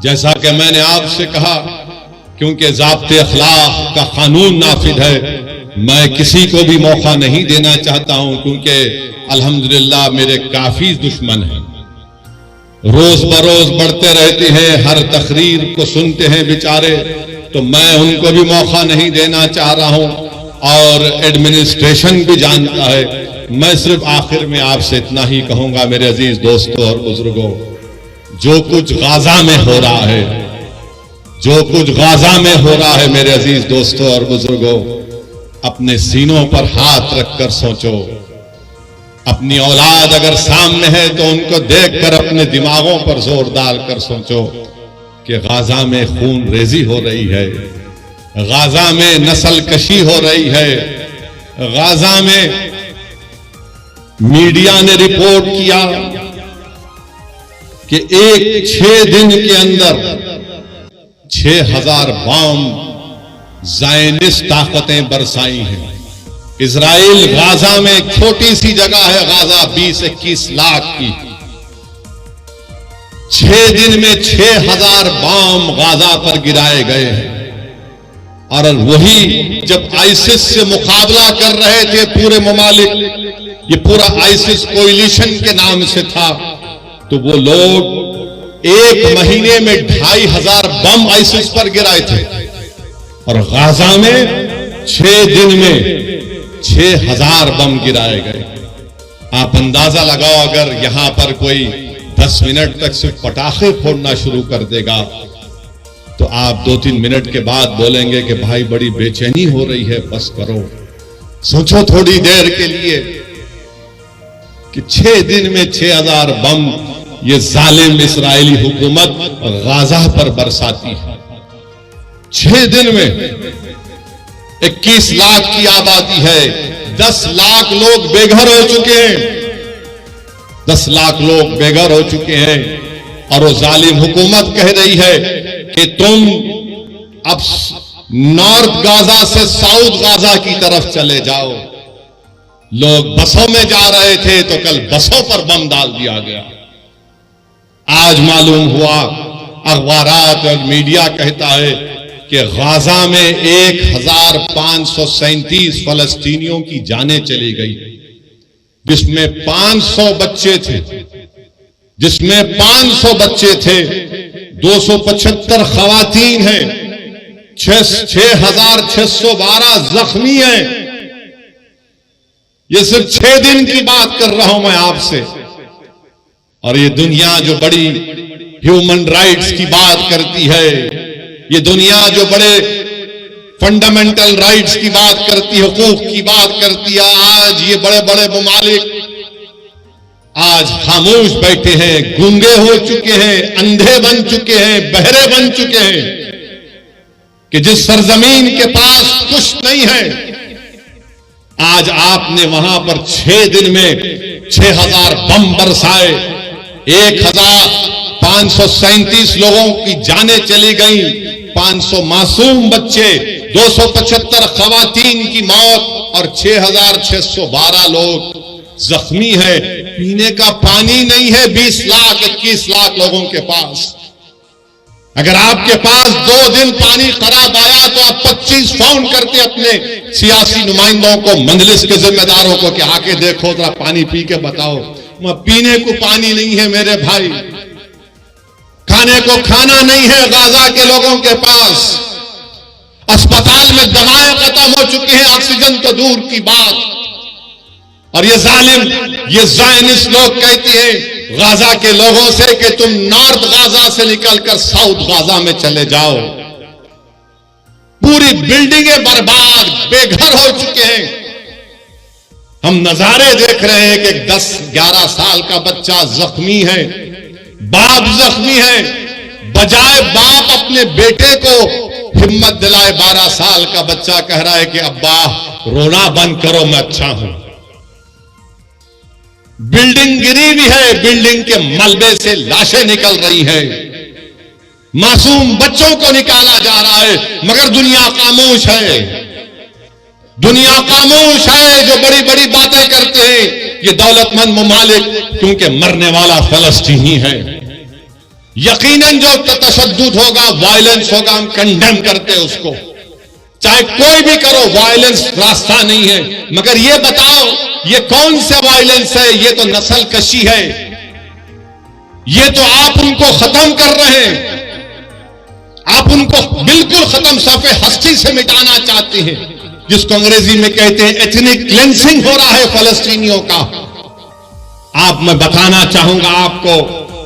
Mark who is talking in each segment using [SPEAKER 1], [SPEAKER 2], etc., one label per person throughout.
[SPEAKER 1] जैसा कि मैंने आपसे कहा, क्योंकि ज़ाब्ते अखलाक का कानून नाफिज है, मैं किसी को भी मौका नहीं देना चाहता हूं, क्योंकि अल्हम्दुलिल्लाह मेरे काफी दुश्मन हैं, रोज बरोज बढ़ते रहते हैं, हर तकरीर को सुनते हैं बेचारे, तो मैं उनको भी मौका नहीं देना चाह रहा हूं और एडमिनिस्ट्रेशन भी जानता है। मैं सिर्फ आखिर में आपसे इतना ही कहूंगा मेरे अजीज दोस्तों और बुजुर्गों, जो कुछ गाजा में हो रहा है, जो कुछ गाजा में हो रहा है मेरे अजीज दोस्तों और बुजुर्गों, अपने सीनों पर हाथ रखकर सोचो। अपनी औलाद अगर सामने है तो उनको देखकर अपने दिमागों पर जोर डालकर सोचो कि गाजा में खून रेजी हो रही है, गाजा में नस्ल कशी हो रही है, गाजा में मीडिया ने रिपोर्ट किया कि 6 दिन के अंदर 6000 बम ज़ायनिस्ट ताकतें बरसाई हैं। इजराइल गाजा में एक छोटी सी जगह है, गाजा 20-21 लाख की, 6 दिन में 6000 बम गाजा पर गिराए गए हैं। और वही जब आईसिस से मुकाबला कर रहे थे पूरे ममालिक, ये पूरा आईसिस कोएलिशन के नाम से था, तो वो लोग 1 महीने में 2500 बम आईसिस पर गिराए थे और गाजा में 6 दिन में 6000 बम गिराए गए। आप अंदाजा लगाओ, अगर यहां पर कोई 10 मिनट तक सिर्फ पटाखे फोड़ना शुरू कर देगा तो आप 2-3 मिनट के बाद बोलेंगे कि भाई बड़ी बेचैनी हो रही है, बस करो। सोचो थोड़ी देर के लिए कि 6 दिन में 6000 बम ये जालिम इस्राएली हुकूमत गाजा पर बरसाती है। 6 दिन में 21 लाख की आबादी है, 10 लाख लोग बेघर हो चुके हैं, 10 लाख लोग बेघर हो चुके हैं। और वो जालिम हुकूमत कह रही है कि तुम अब नॉर्थ गाजा से साउथ गाजा की तरफ चले जाओ। लोग बसों में जा रहे थे तो कल बसों पर बम डाल दिया गया। आज मालूम हुआ, अखबारात और मीडिया कहता है कि गाजा में 1537 फलस्तीनियों की जानें चली गई, जिसमें 500 बच्चे थे, 275 खवातीन हैं, 6612 जख्मी हैं। ये सिर्फ 6 दिन की बात कर रहा हूं मैं आपसे। और ये दुनिया जो बड़ी ह्यूमन राइट्स की बात करती है, ये दुनिया जो बड़े फंडामेंटल राइट्स की बात करती है, हुकूक की बात करती है, आज ये बड़े बड़े ममालिक आज खामोश बैठे हैं, गूंगे हो चुके हैं, अंधे बन चुके हैं, बहरे बन चुके हैं कि जिस सरजमीन के पास कुछ नहीं है, आज आपने वहां पर 6 दिन में 6000 बम बरसाए, 1537 लोगों की जानें चली गई, 500 मासूम बच्चे, 275 खवातीन की मौत और 6612 लोग जख्मी है। पीने का पानी नहीं है 20 लाख 21 लाख लोगों के पास। अगर आपके पास 2 दिन पानी खराब आया तो आप 25 फोन करके अपने सियासी नुमाइंदों को, मंजलिस के जिम्मेदारों को कि आके देखो जरा पानी पी के बताओ। पीने को पानी नहीं है मेरे भाई, खाने को खाना नहीं है गाजा के लोगों के पास, अस्पताल में दवाएं खत्म हो चुकी हैं, ऑक्सीजन तो दूर की बात। और ये जालिम, ये ज़ायनिस्ट लोग कहते हैं गाजा के लोगों से कि तुम नॉर्थ गाजा से निकलकर साउथ गाजा में चले जाओ। पूरी बिल्डिंगें बर्बाद, बेघर हो चुके हैं। हम नजारे देख रहे हैं कि 10-11 साल का बच्चा जख्मी है, बाप जख्मी है, बजाय बाप अपने बेटे को हिम्मत दिलाए, 12 साल का बच्चा कह रहा है कि अब्बा रोना बंद करो, मैं अच्छा हूं। बिल्डिंग गिरी भी है, बिल्डिंग के मलबे से लाशें निकल रही हैं, मासूम बच्चों को निकाला जा रहा है, मगर दुनिया खामोश है। दुनिया खामोश है जो बड़ी बड़ी बातें करते हैं ये दौलतमंद ममालिक, क्योंकि मरने वाला फलस्तीनी है। यकीनन जो तशद्दुद होगा, वायलेंस होगा, हम कंडेम करते हैं उसको। चाहे कोई भी करो, वायलेंस रास्ता नहीं है। मगर ये बताओ, ये कौन सा वायलेंस है? ये तो नस्ल कशी है। ये तो आप उनको खत्म कर रहे हैं, आप उनको बिल्कुल खत्म, सफ़े हस्ती से मिटाना चाहते हैं, जिसको अंग्रेजी में कहते हैं एथनिक क्लेंसिंग हो रहा है फलस्तीनियों का। मैं बताना चाहूंगा आपको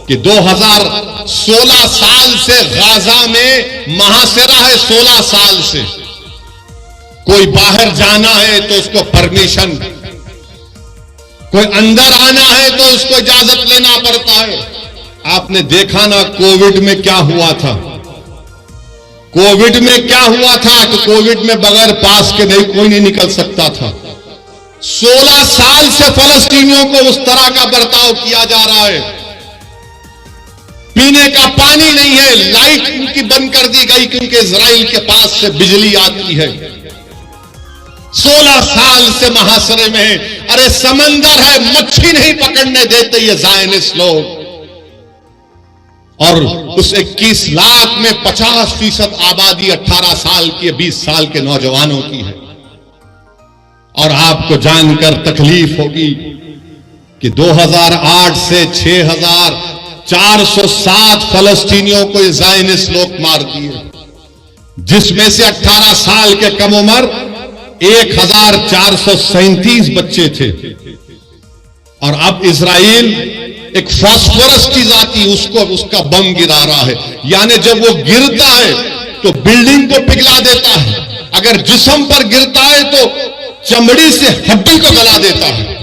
[SPEAKER 1] कि 2016 साल से गाजा में महासिरा है। 16 साल से कोई बाहर जाना है तो उसको परमिशन, कोई अंदर आना है तो उसको इजाजत लेना पड़ता है। आपने देखा ना कोविड में क्या हुआ था। कोविड में क्या हुआ था कि कोविड में बगैर पास के नहीं कोई नहीं निकल सकता था। 16 साल से फलस्तीनियों को उस तरह का बर्ताव किया जा रहा है। पीने का पानी नहीं है, लाइट उनकी बंद कर दी गई क्योंकि इजराइल के पास से बिजली आती है। 16 साल से महासरे में है। अरे समंदर है, मच्छी नहीं पकड़ने देते ये ज़ायनिस्ट लोग। और उस 21 लाख में 50% आबादी 18 साल की, 20 साल के नौजवानों की है। और आपको जानकर तकलीफ होगी कि 2008 से 6407 फलस्तीनियों को ज़ायनिस्ट लोग मार दिए, जिसमें से 18 साल के कम उम्र 1437 बच्चे थे। और अब इजराइल एक फास्फोरस चीज आती, उसका बम गिरा रहा है। यानी जब वो गिरता है तो बिल्डिंग को पिघला देता है, अगर जिस्म पर गिरता है तो चमड़ी से हड्डी को गला देता है।